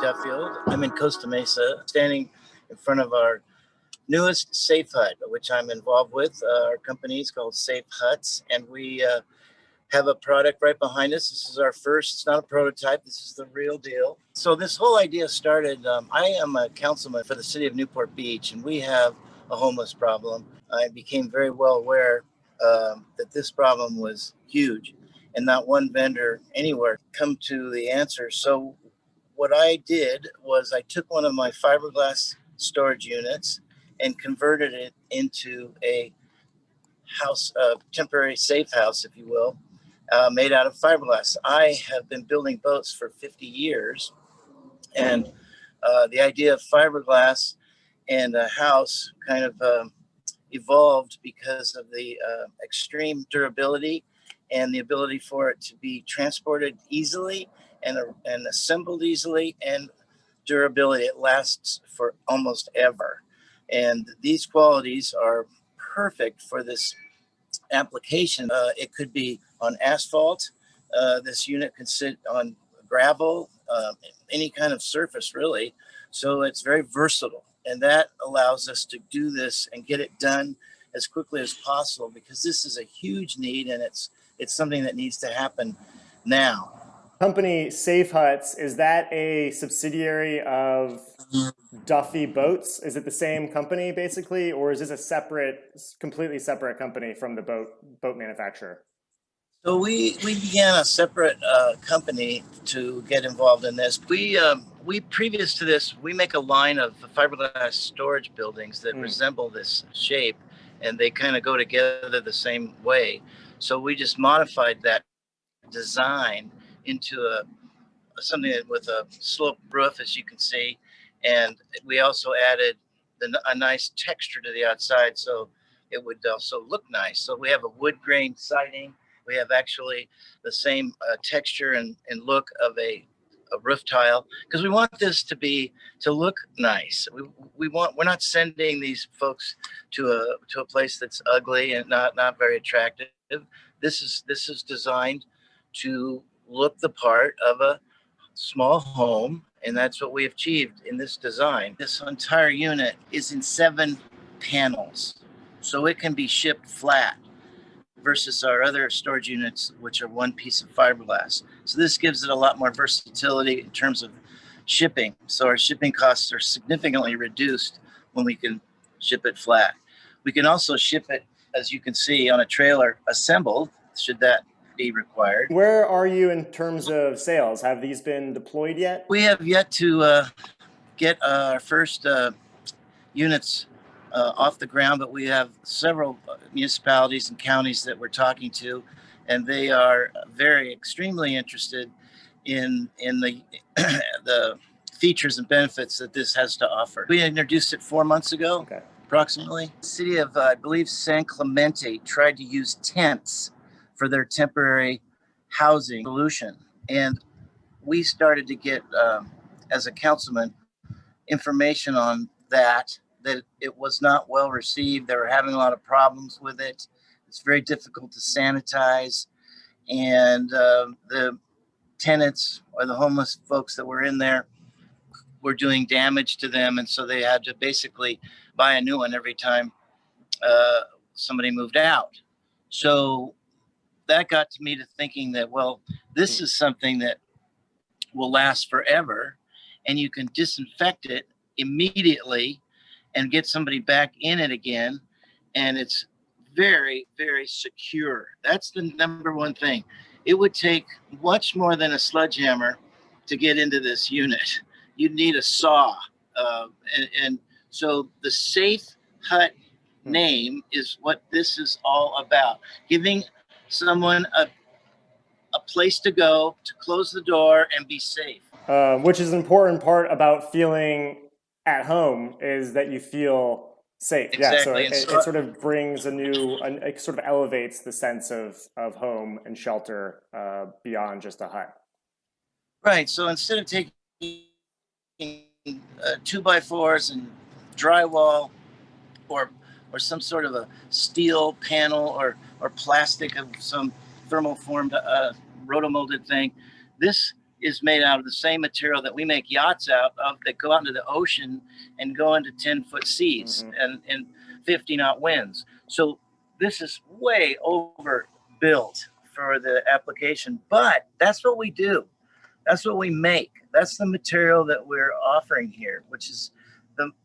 Duffield. I'm in Costa Mesa, standing in front of our newest SafeHut, which I'm involved with. Our company is called SafeHuts, and we have a product right behind us. This is our first, it's not a prototype, this is the real deal. So this whole idea started, I am a councilman for the City of Newport Beach, and we have a homeless problem. I became very well aware that this problem was huge, and not one vendor anywhere come to the answer. So what I did was I took one of my fiberglass storage units and converted it into a house, temporary safe house, if you will, made out of fiberglass. I have been building boats for 50 years, and the idea of fiberglass and a house kind of evolved because of the extreme durability and the ability for it to be transported easily and assembled easily, and durability. It lasts for almost ever. And these qualities are perfect for this application. It could be on asphalt. This unit can sit on gravel, any kind of surface really. So it's very versatile. And that allows us to do this and get it done as quickly as possible, because this is a huge need, and it's something that needs to happen now. Company SafeHuts, is that a subsidiary of Duffy Boats? Is it the same company basically, or is this a separate, completely separate company from the boat manufacturer? So we began a separate company to get involved in this. We previous to this, we make a line of fiberglass storage buildings that resemble this shape, and they kind of go together the same way. So we just modified that design into something with a sloped roof, as you can see, and we also added a nice texture to the outside, so it would also look nice. So we have a wood grain siding. We have actually the same texture and look of a roof tile, because we want this to look nice. We're not sending these folks to a place that's ugly and not very attractive. This is designed to look the part of a small home, and that's what we achieved in this design. This entire unit is in 7 panels, so it can be shipped flat, versus our other storage units, which are one piece of fiberglass. So this gives it a lot more versatility in terms of shipping. So our shipping costs are significantly reduced when we can ship it flat. We can also ship it, as you can see, on a trailer assembled, should that be required. Where are you in terms of sales? Have these been deployed yet? We have yet to get our first units off the ground, but we have several municipalities and counties that we're talking to, and they are extremely interested in the the features and benefits that this has to offer. We introduced it 4 months ago, approximately. The city of, I believe, San Clemente tried to use tents for their temporary housing solution, and we started to get, as a councilman, information on that it was not well received. They were having a lot of problems with it. It's very difficult to sanitize, and the tenants or the homeless folks that were in there were doing damage to them, and so they had to basically buy a new one every time somebody moved out. So that got to me to thinking that, well, this is something that will last forever, and you can disinfect it immediately and get somebody back in it again, and it's very, very secure. That's the number one thing. It would take much more than a sledgehammer to get into this unit. You'd need a saw, and so the SafeHut name is what this is all about, giving someone a place to go, to close the door and be safe. Which is an important part about feeling at home, is that you feel safe. Exactly. Yeah, so it sort of brings it sort of elevates the sense of home and shelter beyond just a hut. Right. So instead of taking 2x4s and drywall or some sort of a steel panel or plastic of some thermal formed rotomolded thing, this is made out of the same material that we make yachts out of, that go out into the ocean and go into 10-foot seas and 50-knot winds. So this is way overbuilt for the application, but that's what we do. That's what we make. That's the material that we're offering here, which is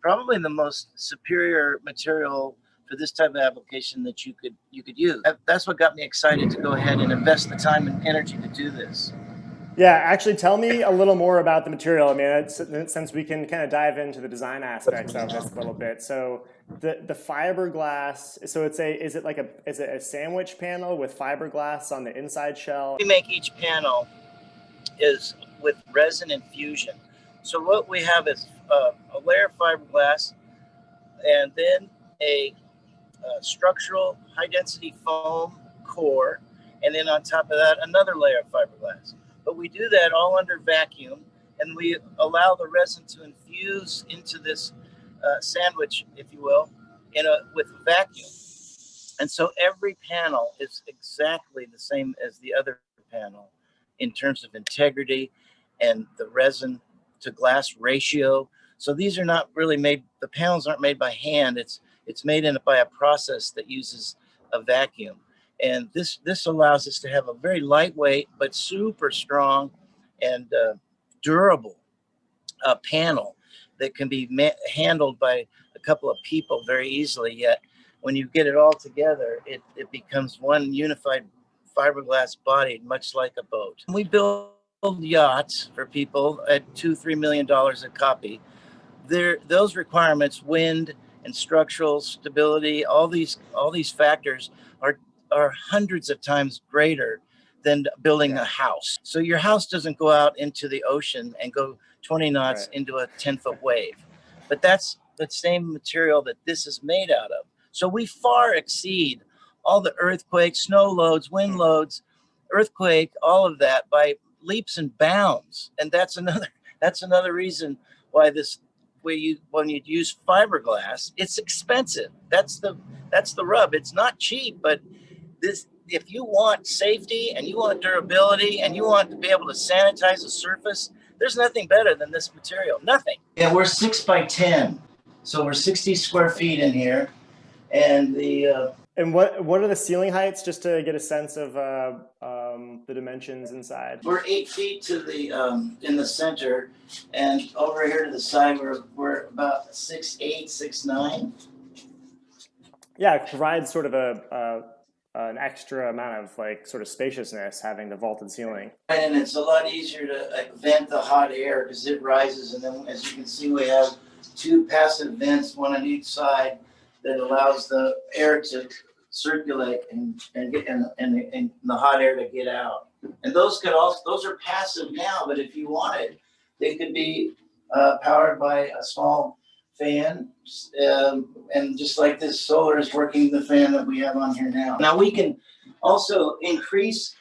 probably the most superior material for this type of application that you could use. That's what got me excited to go ahead and invest the time and energy to do this. Yeah, actually, tell me a little more about the material. I mean, since we can kind of dive into the design aspects of this a little bit. So the fiberglass. So is it a sandwich panel with fiberglass on the inside shell? We make each panel is with resin infusion. So what we have is a layer of fiberglass, and then a structural high density foam core, and then on top of that another layer of fiberglass. But we do that all under vacuum, and we allow the resin to infuse into this sandwich, if you will, with a vacuum. And so every panel is exactly the same as the other panel in terms of integrity and the resin to glass ratio. So these are not really made, the panels aren't made by hand. It's made by a process that uses a vacuum. And this allows us to have a very lightweight but super strong and durable panel that can be handled by a couple of people very easily. Yet when you get it all together, it becomes one unified fiberglass body, much like a boat. We build yachts for people at $2-3 million a copy. Those requirements, wind and structural stability, all these factors are hundreds of times greater than building a house. So your house doesn't go out into the ocean and go 20 knots into a 10-foot wave. But that's the same material that this is made out of. So we far exceed all the earthquake, snow loads, wind loads, earthquake, all of that by leaps and bounds. And that's another reason why when you use fiberglass, it's expensive. That's the rub. It's not cheap, but if you want safety and you want durability and you want to be able to sanitize a surface, there's nothing better than this material. Nothing. Yeah, we're 6 by 10, so we're 60 square feet in here, and And what are the ceiling heights, just to get a sense of the dimensions inside? We're 8 feet to the in the center, and over here to the side we're about 6'8", 6'9". Yeah, it provides sort of an extra amount of sort of spaciousness having the vaulted ceiling. And it's a lot easier to vent the hot air because it rises, and then as you can see, we have 2 passive vents, one on each side, that allows the air to circulate and the hot air to get out. And those are passive now, but if you wanted, they could be powered by a small fan, and just like this solar is working the fan that we have on here now. Now we can also increase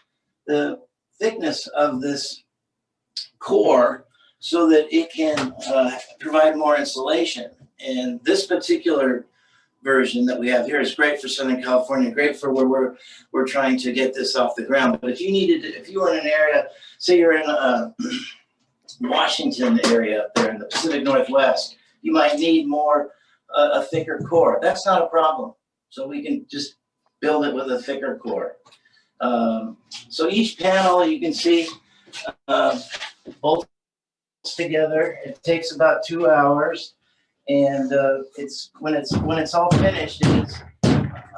the thickness of this core so that it can provide more insulation. And this particular version that we have here is great for Southern California, great for where we're trying to get this off the ground. But if you were in an area, say you're in Washington area up there in the Pacific Northwest, you might need a thicker core. That's not a problem. So we can just build it with a thicker core. So each panel, you can see, bolts together. It takes about 2 hours, and when it's all finished, it's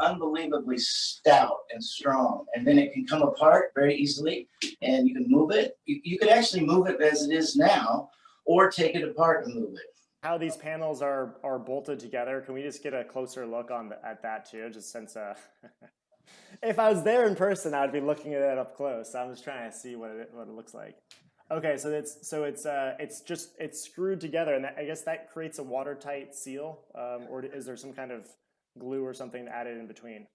unbelievably stout and strong. And then it can come apart very easily, and you can move it. You could actually move it as it is now, or take it apart and move it. How these panels are bolted together, can we just get a closer look at that too? Just since if I was there in person, I'd be looking at it up close. I'm just trying to see what it looks like. Okay, so it's screwed together, and I guess that creates a watertight seal, or is there some kind of glue or something added in between?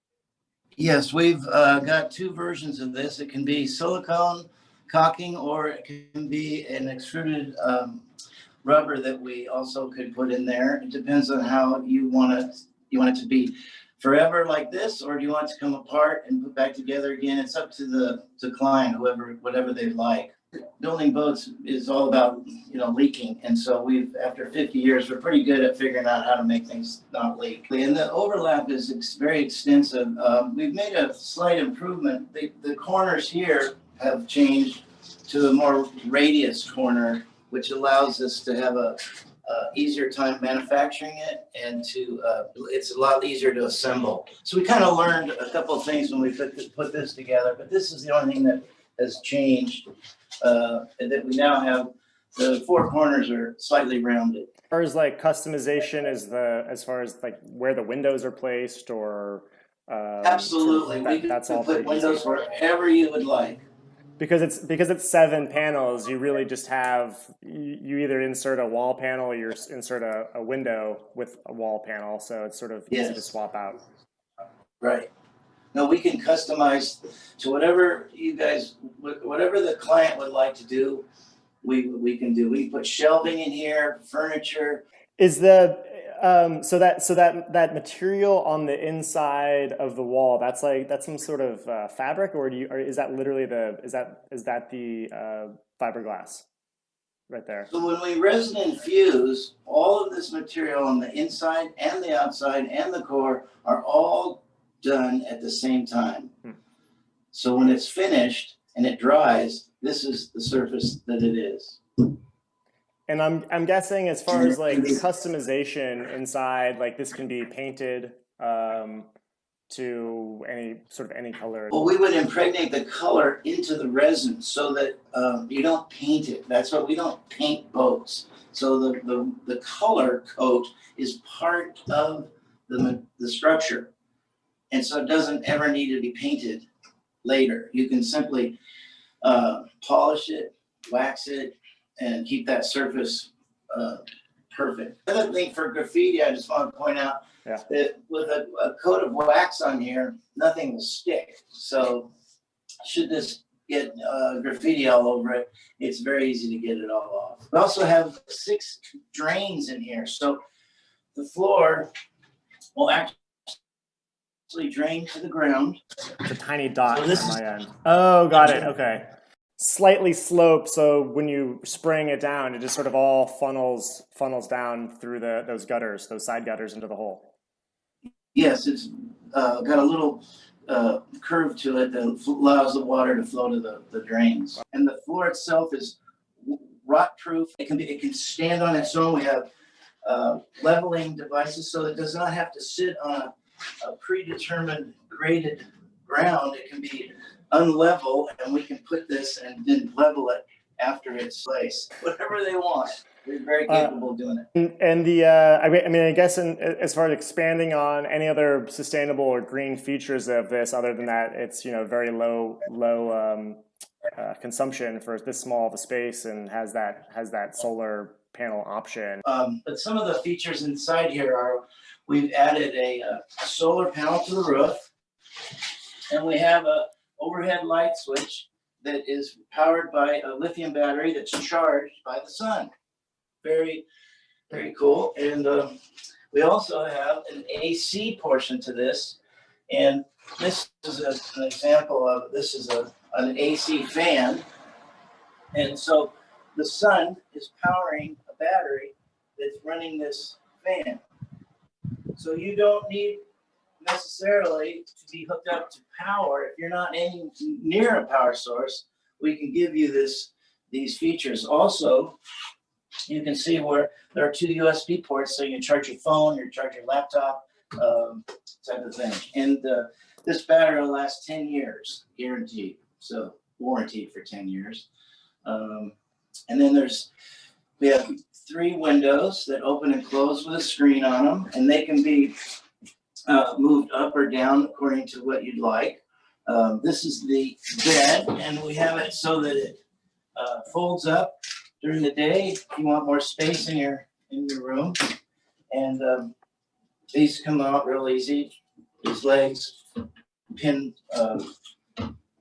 Yes, we've got 2 versions of this. It can be silicone caulking, or it can be an extruded rubber that we also could put in there. It depends on how you want it. You want it to be forever like this, or do you want it to come apart and put back together again? It's up to the client, whatever they like. building boats is all about, leaking. And so after 50 years, we're pretty good at figuring out how to make things not leak. And the overlap is very extensive. We've made a slight improvement. The corners here have changed to a more radius corner, which allows us to have a easier time manufacturing it, and it's a lot easier to assemble. So we kind of learned a couple of things when we put this together, but this is the only thing that has changed, and that we now have the four corners are slightly rounded. As far as like customization as far as like where the windows are placed, or absolutely, we can put windows wherever you would like. Because it's 7 panels, you really just have, you either insert a wall panel or you insert a window with a wall panel, so it's sort of easy to swap out. Right. No, we can customize to whatever whatever the client would like to do. We can do. We can put shelving in here, furniture. Is the so that material on the inside of the wall, that's some sort of fabric, or is that literally is that the fiberglass right there? So when we resin infuse, all of this material on the inside and the outside and the core are all done at the same time. So when it's finished and it dries, this is the surface that it is. And I'm guessing, as far as like customization inside, like this can be painted to any color. Well, we would impregnate the color into the resin so that you don't paint it. That's why we don't paint boats. So the color coat is part of the structure, and so it doesn't ever need to be painted later. You can simply polish it, wax it, and keep that surface perfect. Another thing for graffiti, I just want to point out that with a coat of wax on here, nothing will stick. So should this get graffiti all over it, it's very easy to get it all off. We also have 6 drains in here. So the floor will actually drain to the ground. It's a tiny dot on my end. Oh, got it. Okay. Slightly sloped, so when you spring it down, it just sort of all funnels down through those side gutters into the hole. Yes, it's got a little curve to it that allows the water to flow to the drains. And the floor itself is rot proof. It can stand on its own. We have leveling devices, so it does not have to sit on a predetermined graded ground. It can be unlevel, and we can put this and then level it after it's placed. Whatever they want. We're very capable of doing it. And I guess as far as expanding on any other sustainable or green features of this, other than that, it's very low consumption for this small of a space, and has that solar panel option. But some of the features inside here are, we've added a solar panel to the roof, and we have a overhead light switch that is powered by a lithium battery that's charged by the sun. Very, very cool. And we also have an AC portion to this. And this is an example of, this is an AC fan. And so the sun is powering a battery that's running this fan. So you don't need necessarily to be hooked up to power. If you're not near a power source, we can give you these features. Also, you can see where there are 2 USB ports, so you can charge your phone, you charge your laptop, type of thing. And this battery will last 10 years, guaranteed. So warranted for 10 years. And then we have 3 windows that open and close with a screen on them, and they can be moved up or down according to what you'd like. This is the bed, and we have it so that it folds up during the day if you want more space in your room. And these come out real easy. These legs pin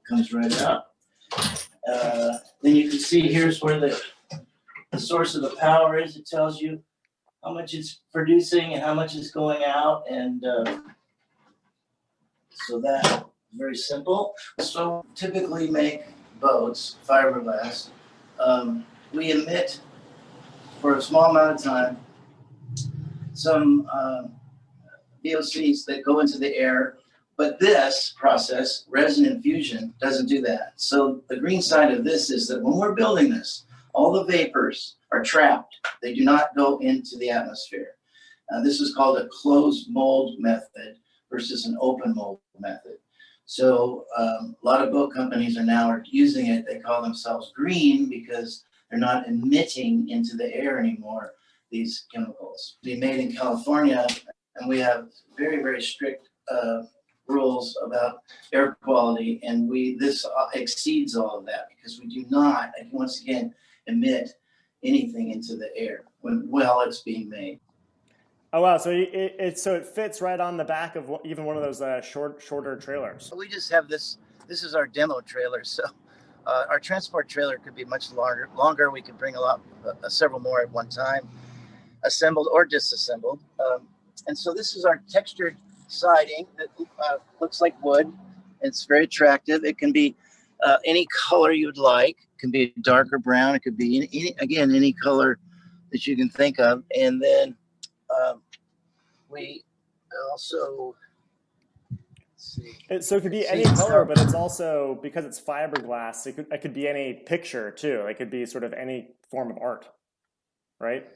comes right out. Then you can see here's where the source of the power is. It tells you how much it's producing and how much is going out, and so that's very simple. So typically make boats, fiberglass, we emit for a small amount of time some VOCs that go into the air, but this process, resin infusion, doesn't do that. So the green side of this is that when we're building this, all the vapors are trapped. They do not go into the atmosphere. This is called a closed mold method versus an open mold method. So a lot of boat companies are now using it. They call themselves green because they're not emitting into the air anymore these chemicals. They made in California, and we have very, very strict rules about air quality, and this exceeds all of that because we do not, once again, emit anything into the air while it's being made. Oh wow! So it fits right on the back of even one of those shorter trailers. We just have this. This is our demo trailer. So our transport trailer could be much longer. We could bring several more at one time, assembled or disassembled. And so this is our textured siding that looks like wood. It's very attractive. It can be any color you'd like. It can be darker brown. It could be any color that you can think of. And then we also, let's see. So it could be any color, but it's also, because it's fiberglass, it could be any picture too. It could be sort of any form of art, right?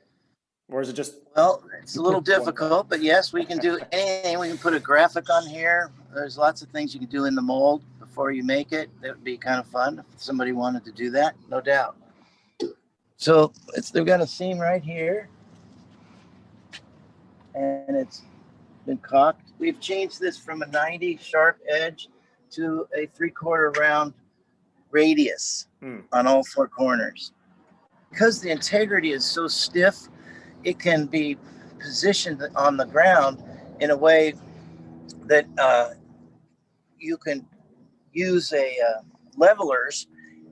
Or is it just? Well, it's a little difficult, but yes, we can do anything. We can put a graphic on here. There's lots of things you can do in the mold before you make it. That would be kind of fun if somebody wanted to do that, no doubt. So they've got a seam right here, and it's been caulked. We've changed this from a 90 sharp edge to a 3/4 round radius on all four corners. Because the integrity is so stiff, it can be positioned on the ground in a way that you can use levelers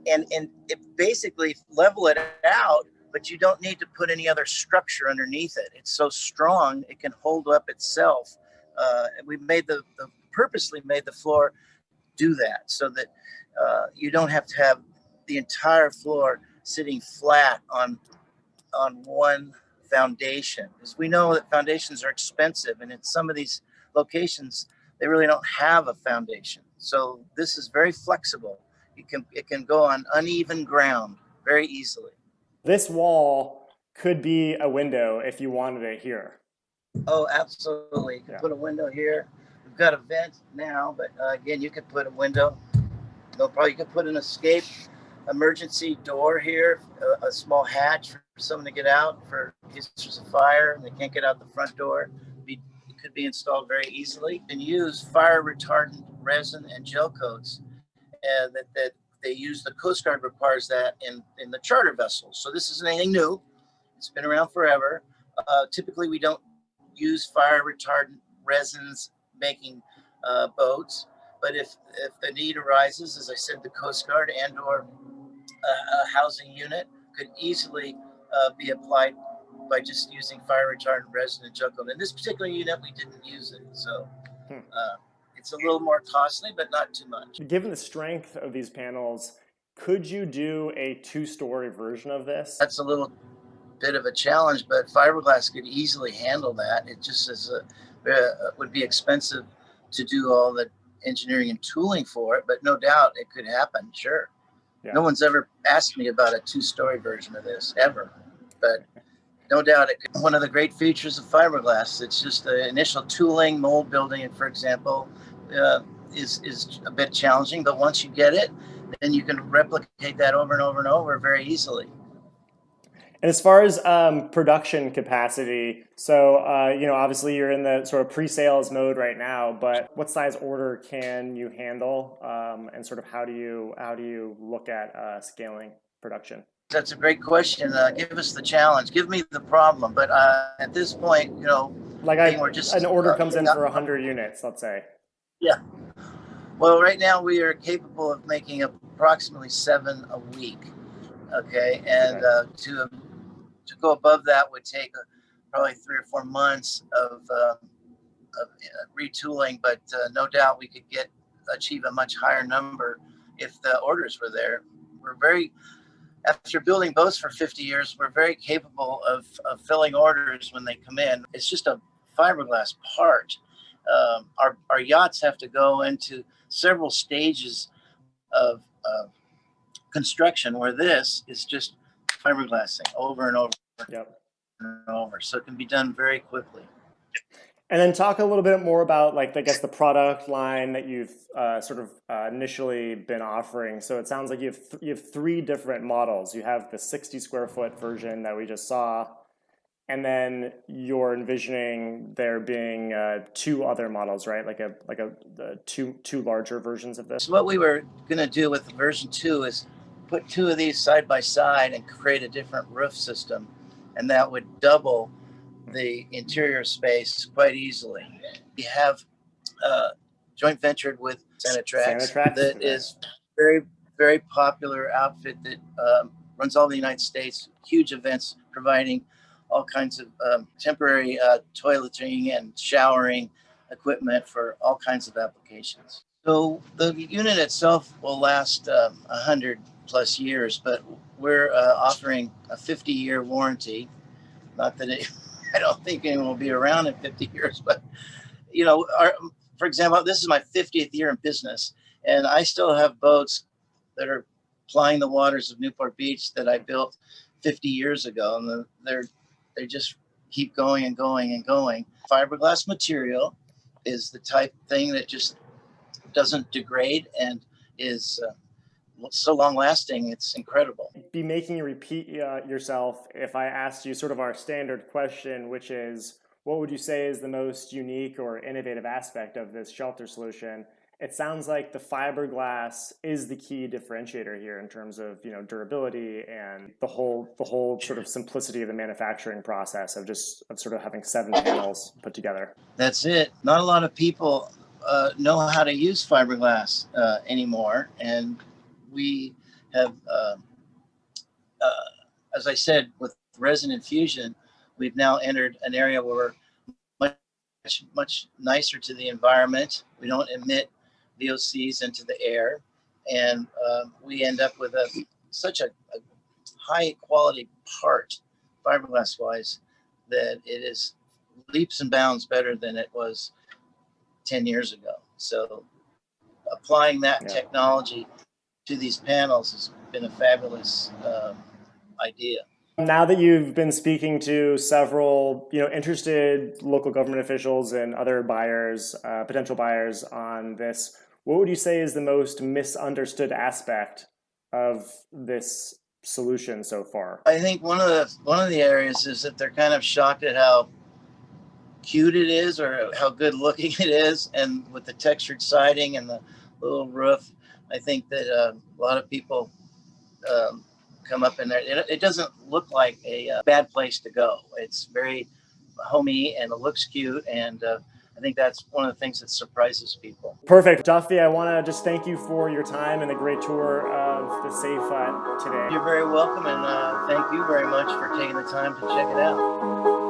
and it basically level it out, but you don't need to put any other structure underneath it. It's so strong, it can hold up itself. We purposely made the floor do that so that you don't have to have the entire floor sitting flat on one foundation, because we know that foundations are expensive, and in some of these locations they really don't have a foundation. So this is very flexible. It can go on uneven ground very easily. This wall could be a window if you wanted it here. Oh, absolutely. You can put a window here. We've got a vent now, but again, you could put a window. No problem. You could put an escape emergency door here, a small hatch for someone to get out in case there's a fire and they can't get out the front door. It could be installed very easily. And use fire retardant resin and gel coats that they use. The Coast Guard requires that in the charter vessels. So this isn't anything new. It's been around forever. Typically, we don't use fire retardant resins making boats. But if the need arises, as I said, the Coast Guard and or a housing unit could easily be applied by just using fire retardant resin and gel coat. In this particular unit, we didn't use it. So it's a little more costly, but not too much. Given the strength of these panels, could you do a 2-story version of this? That's a little bit of a challenge, but fiberglass could easily handle that. It just would be expensive to do all the engineering and tooling for it, but no doubt it could happen. Sure. Yeah. No one's ever asked me about a 2-story version of this ever, but no doubt it could. One of the great features of fiberglass, it's just the initial tooling, mold building, for example, is a bit challenging, but once you get it, then you can replicate that over and over and over very easily. And as far as production capacity, so obviously you're in the sort of pre-sales mode right now, but what size order can you handle, and sort of how do you look at scaling production? That's a great question. Give us the challenge. Give me the problem. But at this point, like an order comes in for 100 units, let's say. Yeah. Well, right now we are capable of making approximately 7 a week. Okay, and to go above that would take probably 3 or 4 months of retooling, but no doubt we could achieve a much higher number if the orders were there. We're very After building boats for 50 years, we're very capable of filling orders when they come in. It's just a fiberglass part. Our yachts have to go into several stages of construction, where this is just fiberglassing over and over Yep. and over. So it can be done very quickly. And then talk a little bit more about, like, I guess the product line that you've sort of initially been offering. So it sounds like you have three different models. You have the 60 square foot version that we just saw, and then you're envisioning there being two other models, right? Two larger versions of this. So what we were going to do with version 2 is put two of these side by side and create a different roof system, and that would double the interior space quite easily. We have joint ventured with Sanitrax. That is very, very popular outfit that runs all the United States, huge events providing all kinds of temporary toileting and showering equipment for all kinds of applications. So the unit itself will last 100 plus years, but we're offering a 50-year warranty. Not that I don't think anyone will be around in 50 years, but for example, this is my 50th year in business, and I still have boats that are plying the waters of Newport Beach that I built 50 years ago, and they just keep going and going and going. Fiberglass material is the type thing that just doesn't degrade and is so long lasting. It's incredible. Be making you repeat yourself if I asked you sort of our standard question, which is, what would you say is the most unique or innovative aspect of this shelter solution? It sounds like the fiberglass is the key differentiator here in terms of durability and the whole sort of simplicity of the manufacturing process of sort of having 7 panels put together. That's it. Not a lot of people know how to use fiberglass anymore, and we have, as I said, with resin infusion, we've now entered an area where we're much nicer to the environment. We don't emit VOCs into the air, and we end up with such a high quality part, fiberglass wise, that it is leaps and bounds better than it was 10 years ago. So applying that technology to these panels has been a fabulous idea. Now that you've been speaking to several, interested local government officials and other buyers, potential buyers on this, what would you say is the most misunderstood aspect of this solution so far? I think one of the areas is that they're kind of shocked at how cute it is or how good looking it is, and with the textured siding and the little roof, I think that a lot of people come up in there. It doesn't look like a bad place to go. It's very homey and it looks cute, and I think that's one of the things that surprises people. Perfect. Duffy, I want to just thank you for your time and the great tour of the SafeHut today. You're very welcome, and thank you very much for taking the time to check it out.